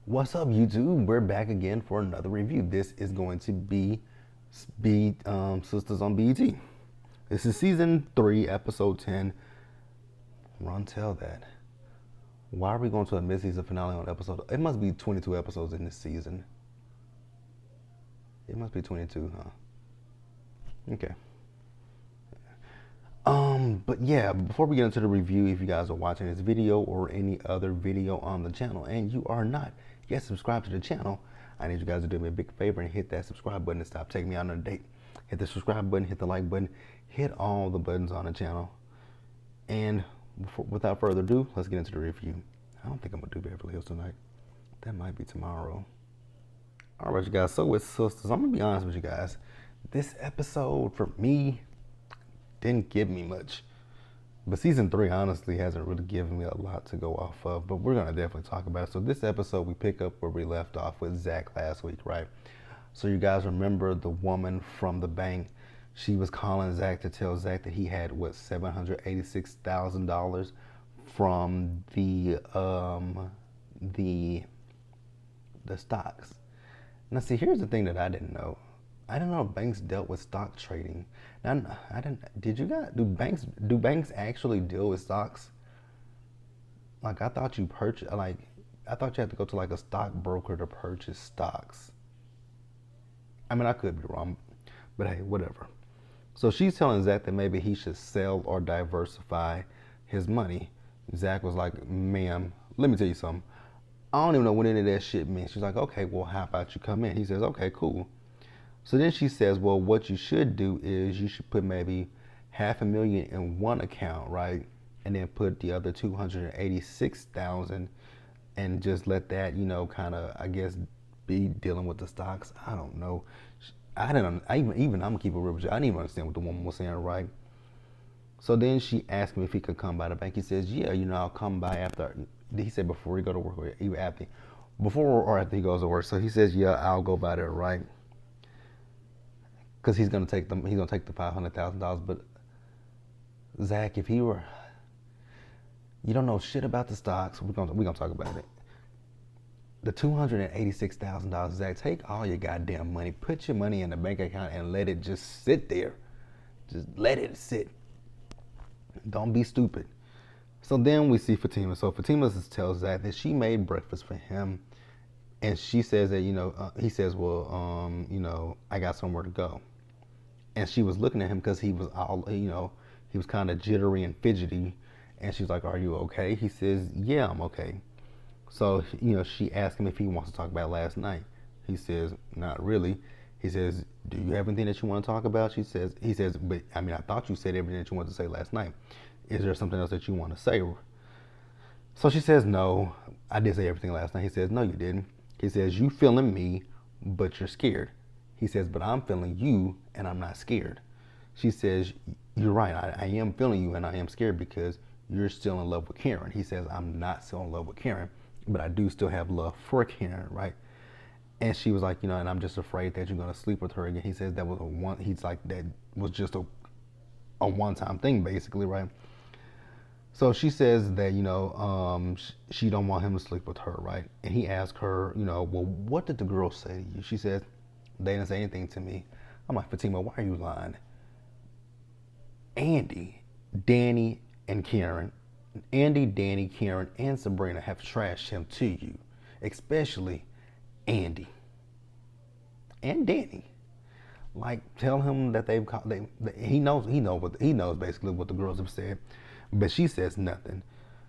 What's up, YouTube? We're back again for another review. This is going to be Sistas on BET. This is season 3, episode 10. Run tell that. Why are we going to a mid-season finale on episode? It must be 22 episodes in this season. It must be 22, huh? Okay. But yeah, before we get into the review, if you guys are watching this video or any other video on the channel and you are not yet subscribed to the channel, I need you guys to do me a big favor and hit that subscribe button and stop taking me out on a date. Hit the subscribe button, hit the like button, hit all the buttons on the channel. And without further ado, let's get into the review. I don't think I'm gonna do Beverly Hills tonight. That might be tomorrow. All right, you guys, so with Sistas, I'm gonna be honest with you guys. This episode, for me, didn't give me much. But season 3 honestly hasn't really given me a lot to go off of, but we're gonna definitely talk about it. So this episode, we pick up where we left off with Zach last week, right? So you guys remember the woman from the bank? She was calling Zach to tell Zach that he had, what, $786,000 from the stocks. Now see, here's the thing that I didn't know. I didn't know banks dealt with stock trading. Now, I didn't. Did you guys? Do banks actually deal with stocks? Like I thought you purchase. Like I thought you had to go to like a stockbroker to purchase stocks. I mean, I could be wrong, but hey, whatever. So she's telling Zach that maybe he should sell or diversify his money. Zach was like, "Ma'am, let me tell you something. I don't even know what any of that shit means." She's like, "Okay, well, how about you come in?" He says, "Okay, cool." So then she says, well, what you should do is you should put maybe $500,000 in one account, right? And then put the other 286,000 and just let that, you know, kind of, I guess, be dealing with the stocks. I don't know. I even I'm gonna keep it real with you. I didn't even understand what the woman was saying, right? So then she asked me if he could come by the bank. He says, yeah, you know, I'll come by after. He said before he go to work or even after, before or after he goes to work. So he says, yeah, I'll go by there, right? Because he's gonna take the $500,000. But Zach, if he were, you don't know shit about the stocks. We're gonna talk about it. The $286,000, Zach, take all your goddamn money, put your money in the bank account, and let it just sit there. Just let it sit. Don't be stupid. So then we see Fatima. So Fatima tells Zach that she made breakfast for him, and she says that he says, well, I got somewhere to go. And she was looking at him because he was all, he was kind of jittery and fidgety. And she's like, are you okay? He says, yeah, I'm okay. So, she asked him if he wants to talk about last night. He says, not really. He says, do you have anything that you want to talk about? He says, but I mean, I thought you said everything that you wanted to say last night. Is there something else that you want to say? So she says, no, I did say everything last night. He says, no, you didn't. He says, you feeling me, but you're scared. He says, but I'm feeling you and I'm not scared. She says, you're right. I am feeling you and I am scared because you're still in love with Karen. He says, I'm not still in love with Karen, but I do still have love for Karen, right? And she was like, and I'm just afraid that you're going to sleep with her again. He says that was that was just a one-time thing basically, right? So she says that, she don't want him to sleep with her, right? And he asked her, well, what did the girl say to you? She says, they didn't say anything to me. I'm like, Fatima, why are you lying? Andy, Danny, and Karen, and Sabrina have trashed him to you, especially Andy and Danny. Like, tell him that he knows basically what the girls have said, but she says nothing.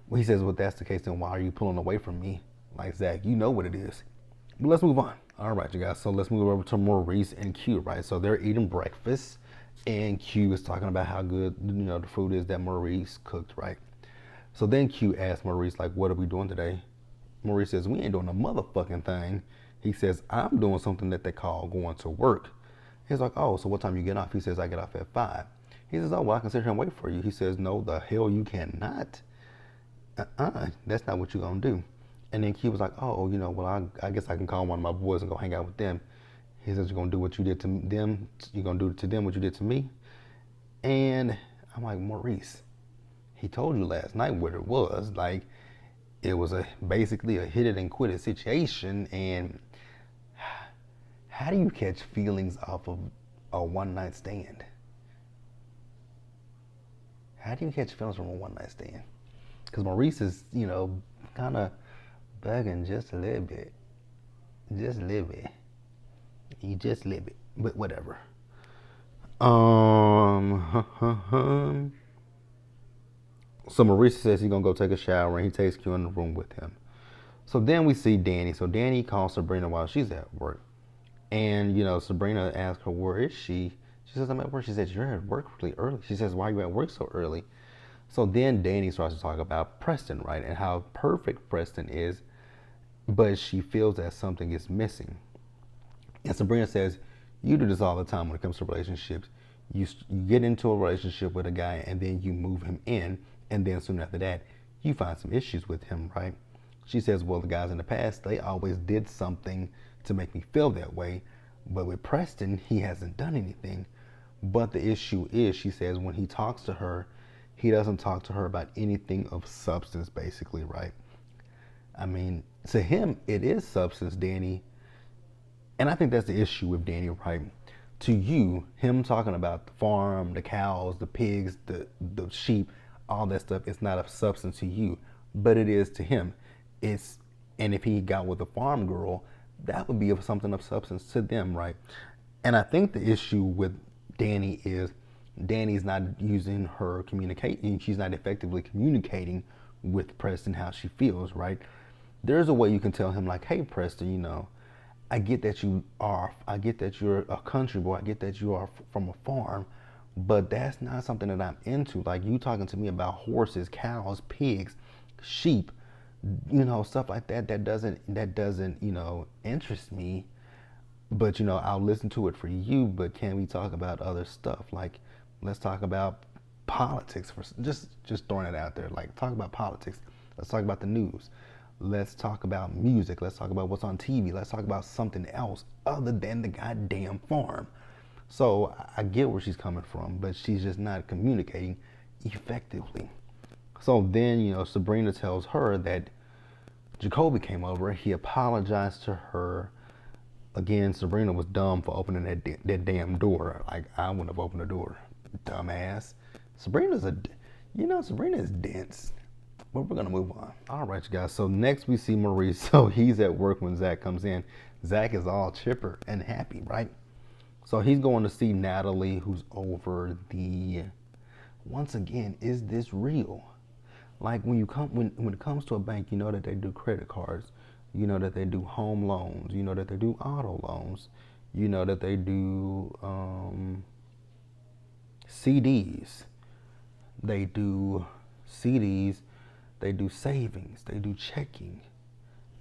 Well, he says, well, that's the case, then why are you pulling away from me? Like, Zach, you know what it is. But let's move on. All right, you guys. So let's move over to Maurice and Q, right? So they're eating breakfast, and Q is talking about how good, the food is that Maurice cooked, right? So then Q asks Maurice, like, what are we doing today? Maurice says, we ain't doing a motherfucking thing. He says, I'm doing something that they call going to work. He's like, oh, so what time you get off? He says, I get off at 5. He says, oh, well, I can sit here and wait for you. He says, no, the hell you cannot. That's not what you're going to do. And then Q was like, oh, well, I guess I can call one of my boys and go hang out with them. He says, you're going to do what you did to them. You're going to do to them what you did to me. And I'm like, Maurice, he told you last night what it was. Like, it was basically a hit it and quit it situation. And how do you catch feelings off of a one night stand? How do you catch feelings from a one night stand? Because Maurice is, kind of bugging just a little bit. Just a little bit. You just live it. But whatever. So Maurice says he's gonna go take a shower and he takes Q in the room with him. So then we see Danny. So Danny calls Sabrina while she's at work. And, Sabrina asks her, where is she? She says, I'm at work. She says, you're at work really early. She says, why are you at work so early? So then Danny starts to talk about Preston, right? And how perfect Preston is, but she feels that something is missing. And Sabrina says, you do this all the time when it comes to relationships. You get into a relationship with a guy and then you move him in. And then soon after that, you find some issues with him, right? She says, well, the guys in the past, they always did something to make me feel that way. But with Preston, he hasn't done anything. But the issue is, she says, when he talks to her, he doesn't talk to her about anything of substance, basically, right? I mean, to him, it is substance, Danny. And I think that's the issue with Danny, right? To you, him talking about the farm, the cows, the pigs, the sheep, all that stuff, it's not of substance to you, but it is to him. And if he got with a farm girl, that would be of something of substance to them, right? And I think the issue with Danny is Danny's not using her communication. She's not effectively communicating with Preston how she feels, right? There's a way you can tell him, like, hey, Preston, I get that you're a country boy. I get that you are from a farm, but that's not something that I'm into. Like, you talking to me about horses, cows, pigs, sheep, stuff like that. That doesn't, interest me. But, I'll listen to it for you. But can we talk about other stuff? Like, let's talk about politics. Just throwing it out there. Like, talk about politics. Let's talk about the news. Let's talk about music. Let's talk about what's on TV. Let's talk about something else other than the goddamn farm. So I get where she's coming from, but she's just not communicating effectively. So then, Sabrina tells her that Jacoby came over. He apologized to her. Again, Sabrina was dumb for opening that damn door. Like, I wouldn't have opened the door, dumbass. Sabrina is dense. But we're gonna move on. All right, you guys. So next we see Maurice. So he's at work when Zach comes in. Zach is all chipper and happy, right? So he's going to see Natalie, who's over the. Once again, is this real? Like, when it comes to a bank, you know that they do credit cards. You know that they do home loans. You know that they do auto loans. You know that they do CDs. They do CDs. They do savings. They do checking.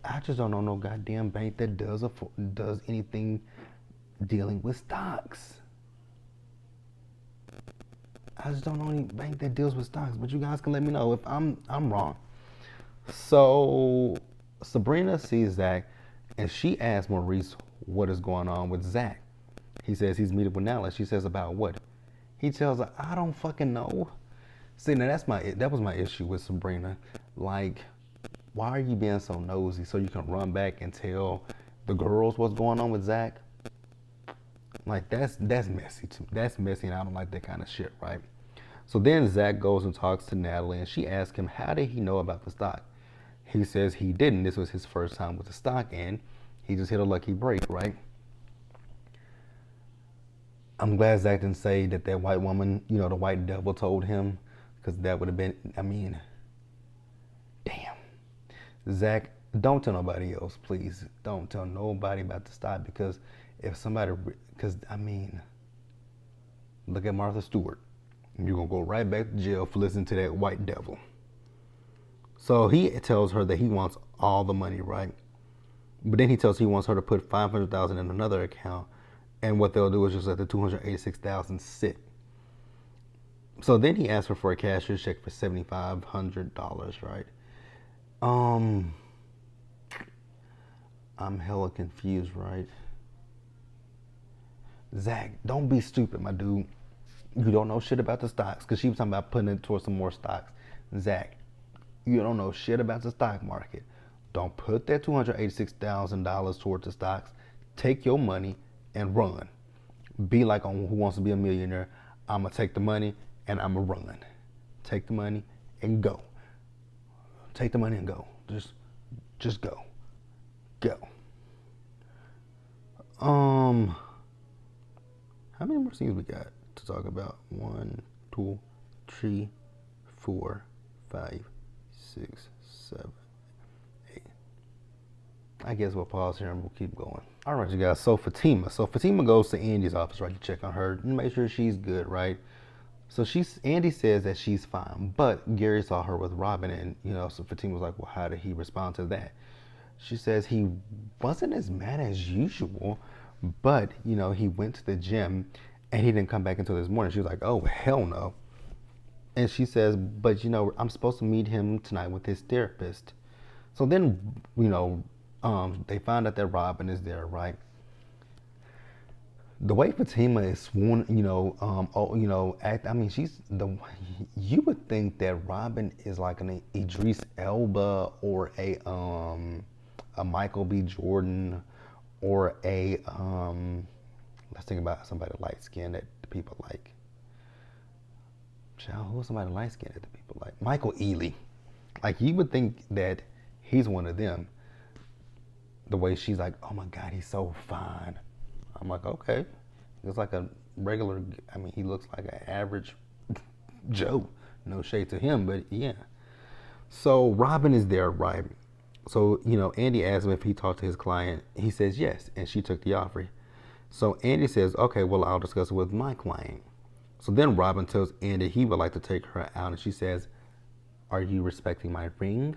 I just don't know no goddamn bank that does anything dealing with stocks. I just don't know any bank that deals with stocks. But you guys can let me know if I'm wrong. So Sabrina sees Zach, and she asks Maurice what is going on with Zach. He says he's meeting with Natalie. She says, about what? He tells her, I don't fucking know. See, now that was my issue with Sabrina. Like, why are you being so nosy so you can run back and tell the girls what's going on with Zach? Like, that's messy too. That's messy, and I don't like that kind of shit, right? So then Zach goes and talks to Natalie, and she asks him, how did he know about the stock? He says he didn't. This was his first time with the stock, and he just hit a lucky break, right? I'm glad Zach didn't say that white woman, the white devil told him, because that would have been, damn. Zach, don't tell nobody else, please. Don't tell nobody about the stock, because look at Martha Stewart. You're going to go right back to jail for listening to that white devil. So he tells her that he wants all the money, right? But then he tells her he wants her to put $500,000 in another account, and what they'll do is just let the $286,000 sit. So then he asks her for a cashier's check for $7,500, right? I'm hella confused, right? Zach, don't be stupid, my dude. You don't know shit about the stocks, because she was talking about putting it towards some more stocks. Zach, You don't know shit about the stock market. Don't put that $286,000 towards the stocks. Take your money and run. Be like on Who Wants to Be a Millionaire. I'm going to take the money and I'm going to run. Take the money and go. Take the money and go. Just go. Go. How many more scenes we got to talk about? 1, 2, 3, 4, 5, 6, 7, 8. I guess we'll pause here and we'll keep going. All right, you guys. So Fatima goes to Andy's office, right, to check on her and make sure she's good, right? So Andy says that she's fine, but Gary saw her with Robin, and so Fatima was like, well, how did he respond to that? She says he wasn't as mad as usual, but he went to the gym and he didn't come back until this morning. She was like, oh, hell no. And she says, but I'm supposed to meet him tonight with his therapist. So then, they find out that Robin is there, right? The way Fatima is sworn, you would think that Robin is like an Idris Elba or a Michael B. Jordan or a, let's think about somebody light skinned that the people like. Child, who's somebody light skinned that the people like? Michael Ealy. Like, you would think that he's one of them. The way she's like, oh my God, he's so fine. I'm like, okay. It's like a regular, he looks like an average Joe. No shade to him, but yeah. So Robin is there, right? So, Andy asks him if he talked to his client. He says yes, and she took the offer. So Andy says, okay, well, I'll discuss it with my client. So then Robin tells Andy he would like to take her out, and she says, are you respecting my ring?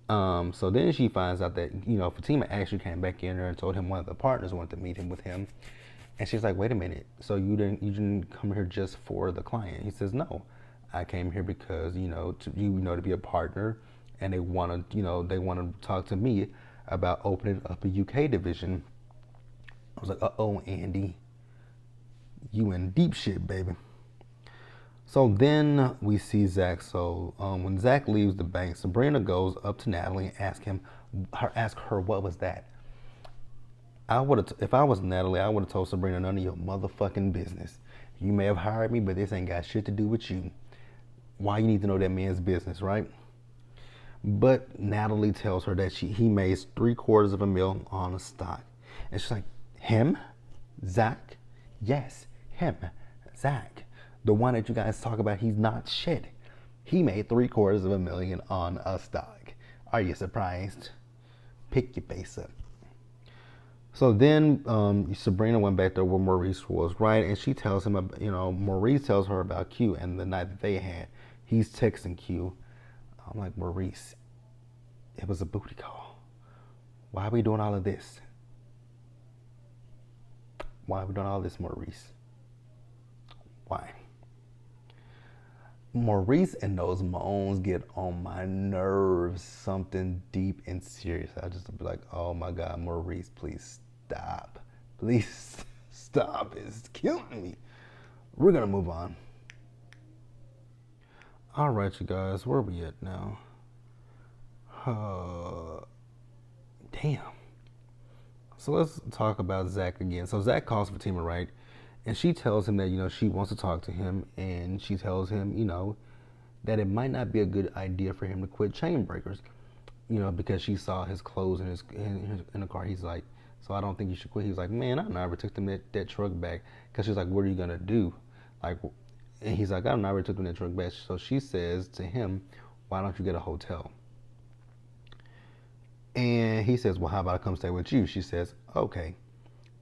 So then she finds out that, Fatima actually came back in there and told him one of the partners wanted to meet him with him. And she's like, wait a minute. So you didn't come here just for the client? He says, no, I came here because, to be a partner, and they want to talk to me about opening up a UK division. I was like, uh-oh, Andy, you in deep shit, baby. So then we see Zach. So when Zach leaves the bank, Sabrina goes up to Natalie and ask her what was that. If I was Natalie, I would have told Sabrina, none of your motherfucking business. You may have hired me, but this ain't got shit to do with you. Why you need to know that man's business, right? But Natalie tells her that he made $750,000 on a stock, and she's like, him, Zach? Yes, him, Zach. The one that you guys talk about, he's not shit. He made $750,000 on a stock. Are you surprised? Pick your face up. So then Sabrina went back there where Maurice was, right? And she tells him, Maurice tells her about Q and the night that they had. He's texting Q. I'm like, Maurice, it was a booty call. Why are we doing all of this? Why are we doing all this, Maurice? Why? Maurice and those moans get on my nerves, something deep and serious. I just be like, oh my God, Maurice, please stop. Please stop. It's killing me. We're going to move on. All right, you guys, where are we at now? Damn. So let's talk about Zach again. So Zach calls Fatima, right? And she tells him that, she wants to talk to him. And she tells him, that it might not be a good idea for him to quit Chain Breakers, because she saw his clothes in the car. He's like, so I don't think you should quit. He's like, man, I never took them that truck back. Because she's like, what are you going to do? And he's like, I never took them that truck back. So she says to him, why don't you get a hotel? And he says, well, how about I come stay with you? She says, okay.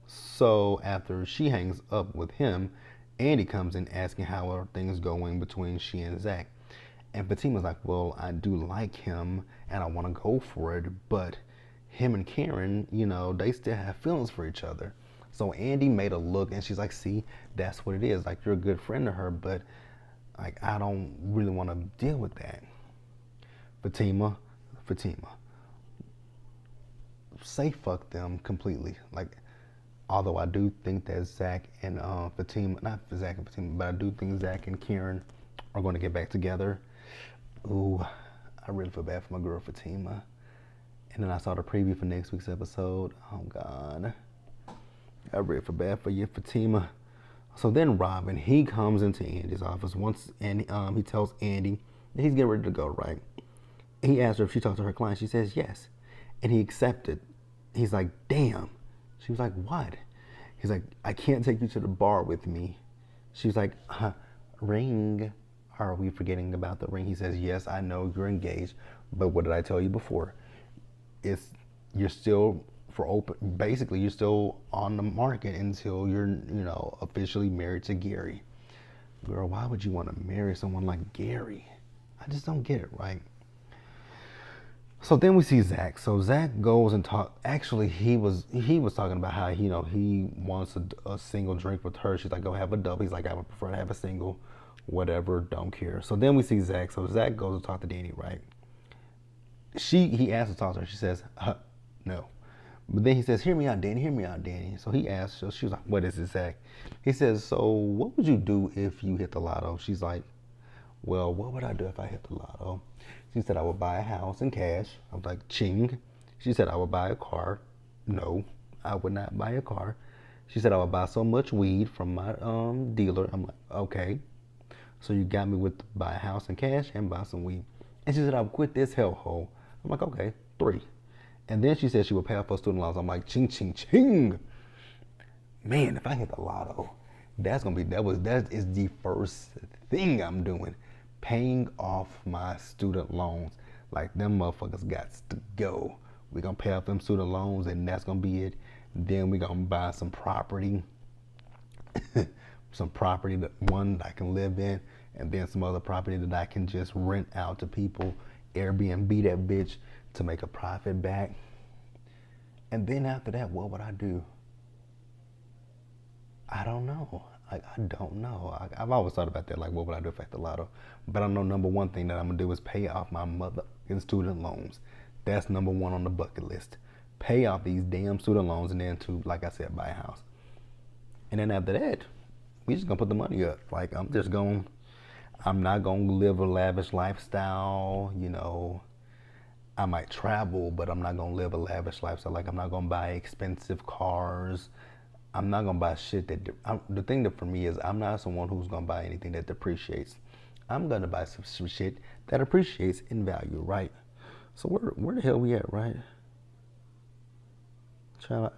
So after she hangs up with him, Andy comes in asking how are things going between she and Zach. And Fatima's like, well, I do like him and I want to go for it, but him and Karen, they still have feelings for each other. So Andy made a look and she's like, see, that's what it is. Like, you're a good friend to her, but I don't really want to deal with that. Fatima, say fuck them completely. Although I do think that Zach and Fatima, not Zach and Fatima, but I do think Zach and Karen are going to get back together. Ooh, I really feel bad for my girl Fatima. And then I saw the preview for next week's episode. Oh God, I really feel bad for you, Fatima. So then Robin, he comes into Andy's office once, and he tells Andy that he's getting ready to go. Right? He asks her if she talked to her client. She says yes, and he accepted. He's like, damn. She was like, what? He's like, I can't take you to the bar with me. She was like, ring. Are we forgetting about the ring? He says, yes, I know you're engaged, but what did I tell you before? You're still basically you're still on the market until you're, officially married to Gary. Girl, why would you want to marry someone like Gary? I just don't get it, right? So then we see Zach. So Zach goes and actually he was talking about how, he wants a single drink with her. She's like, go have a double. He's like, I would prefer to have a single, whatever, don't care. So then we see Zach. So Zach goes to talk to Danny, right? He asks to talk to her. She says, no. But then he says, hear me out, Danny. Hear me out, Danny. So he asks, so she was like, what is it, Zach? He says, so what would you do if you hit the lotto? She's like, well, what would I do if I hit the lotto? She said, I would buy a house in cash. I was like, ching. She said, I would buy a car. No, I would not buy a car. She said, I would buy so much weed from my dealer. I'm like, okay. So you got me with buy a house in cash and buy some weed. And she said, I would quit this hellhole. I'm like, okay, 3. And then she said she would pay off her student loans. I'm like, ching, ching, ching. Man, if I hit the lotto, that is the first thing I'm doing. Paying off my student loans. Like, them motherfuckers got to go. We're going to pay off them student loans, and that's going to be it. Then we're going to buy some property. Some property that I can live in, and then some other property that I can just rent out to people. Airbnb that bitch to make a profit back. And then after that, what would I do? I don't know. I don't know. I've always thought about that. Like, what would I do if I hit the lotto? But I know number one thing that I'm going to do is pay off my motherfucking student loans. That's number one on the bucket list. Pay off these damn student loans, and then to, like I said, buy a house. And then after that, we just going to put the money up. Like, I'm not going to live a lavish lifestyle, I might travel, but I'm not going to live a lavish lifestyle. Like, I'm not going to buy expensive cars. I'm not going to buy shit the thing that for me is I'm not someone who's going to buy anything that depreciates. I'm going to buy some shit that appreciates in value, right? So where the hell we at, right? Trying to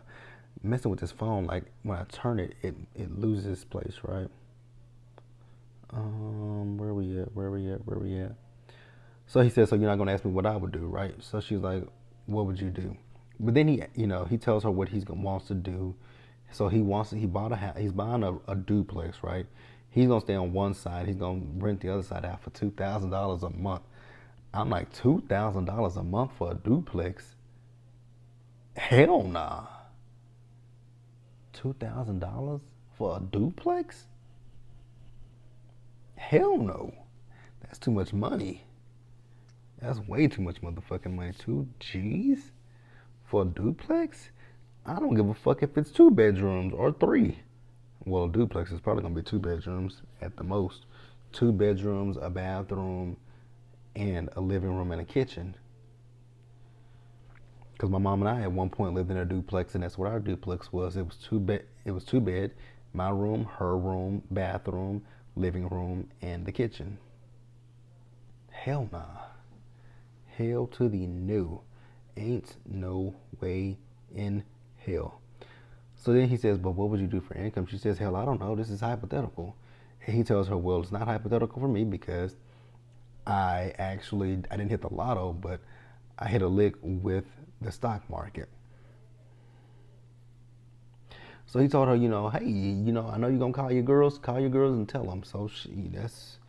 messing with this phone, like when I turn it, it loses place, right? Where we at? So he says, so you're not going to ask me what I would do, right? So she's like, what would you do? But then he tells her what he wants to do. So he bought a house. He's buying a duplex, right? He's gonna stay on one side. He's gonna rent the other side out for $2,000 a month. I'm like, $2,000 a month for a duplex? Hell nah. $2,000 for a duplex? Hell no. That's too much money. That's way too much motherfucking money. 2 G's for a duplex? I don't give a fuck if it's 2 bedrooms or 3. Well, a duplex is probably gonna be 2 bedrooms at the most. 2 bedrooms, a bathroom, and a living room and a kitchen. Because my mom and I at one point lived in a duplex, and that's what our duplex was. It was 2 bed, my room, her room, bathroom, living room, and the kitchen. Hell nah. Hell to the no. Ain't no way in hell. So then he says, but what would you do for income? She says, hell, I don't know. This is hypothetical. And he tells her, well, it's not hypothetical for me because I didn't hit the lotto, but I hit a lick with the stock market. So he told her, hey, I know you're going to call your girls and tell them. So that's,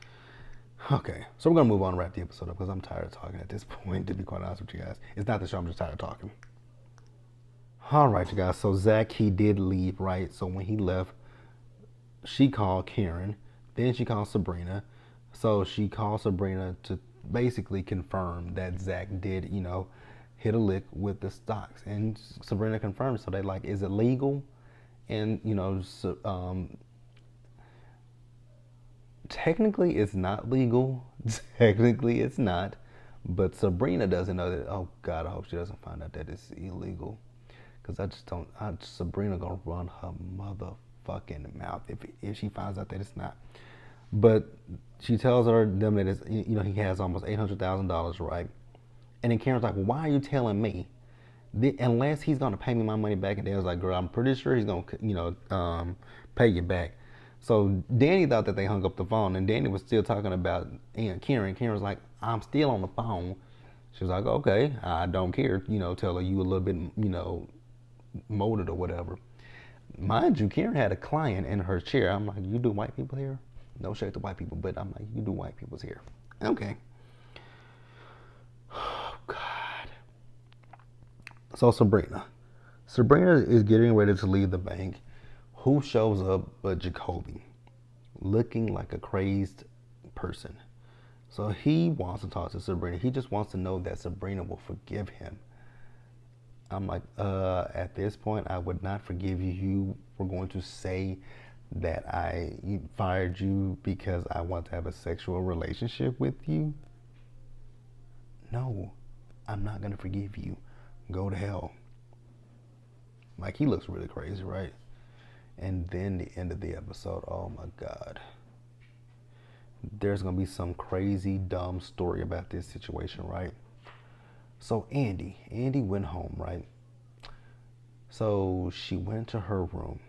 okay. So we're going to move on and wrap the episode up because I'm tired of talking at this point, to be quite honest with you guys. It's not the show, I'm just tired of talking. All right, you guys. So Zach, he did leave, right? So when he left, she called Karen. Then she called Sabrina. So she called Sabrina to basically confirm that Zach did, hit a lick with the stocks. And Sabrina confirmed. So they like, is it legal? And, technically it's not legal. Technically it's not. But Sabrina doesn't know that. Oh God, I hope she doesn't find out that it's illegal. Cause I just don't. Sabrina gonna run her motherfucking mouth if she finds out that it's not. But she tells them that it's, he has almost $800,000, right? And then Karen's like, well, why are you telling me? Unless he's gonna pay me my money back. And Dan's like, girl, I'm pretty sure he's gonna pay you back. So Danny thought that they hung up the phone, and Danny was still talking about Karen. Karen was like, I'm still on the phone. She was like, okay, I don't care. Tell her you a little bit, molded or whatever. Mind you, Karen had a client in her chair. I'm like, you do white people hair? No shade to white people, but I'm like, you do white people's hair. Okay. Oh, God. So Sabrina is getting ready to leave the bank. Who shows up but Jacoby, looking like a crazed person. So he wants to talk to Sabrina. He just wants to know that Sabrina will forgive him. I'm like, at this point, I would not forgive you. You were going to say that I fired you because I want to have a sexual relationship with you? No, I'm not going to forgive you. Go to hell. Like, he looks really crazy, right? And then the end of the episode, oh my God. There's going to be some crazy, dumb story about this situation, right? So Andy went home, right? So she went to her room.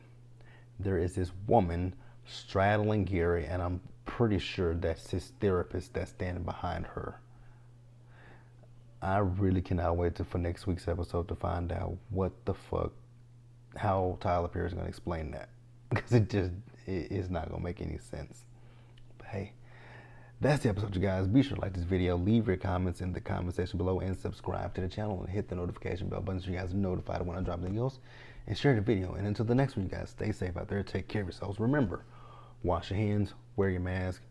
There is this woman straddling Gary, and I'm pretty sure that's his therapist that's standing behind her. I really cannot wait for next week's episode to find out what the fuck, how Tyler Perry is going to explain that. Because it's not going to make any sense. But hey, that's the episode, you guys. Be sure to like this video, leave your comments in the comment section below, and subscribe to the channel and hit the notification bell button so you guys are notified when I drop videos, and share the video. And until the next one, you guys, stay safe out there, take care of yourselves. Remember, wash your hands, wear your mask,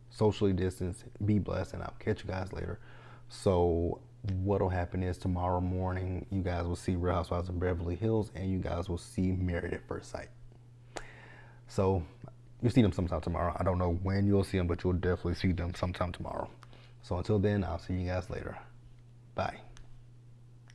socially distance, be blessed, and I'll catch you guys later. So what'll happen is tomorrow morning, you guys will see Real Housewives of Beverly Hills, and you guys will see Married at First Sight. So you'll see them sometime tomorrow. I don't know when you'll see them, but you'll definitely see them sometime tomorrow. So until then, I'll see you guys later. Bye.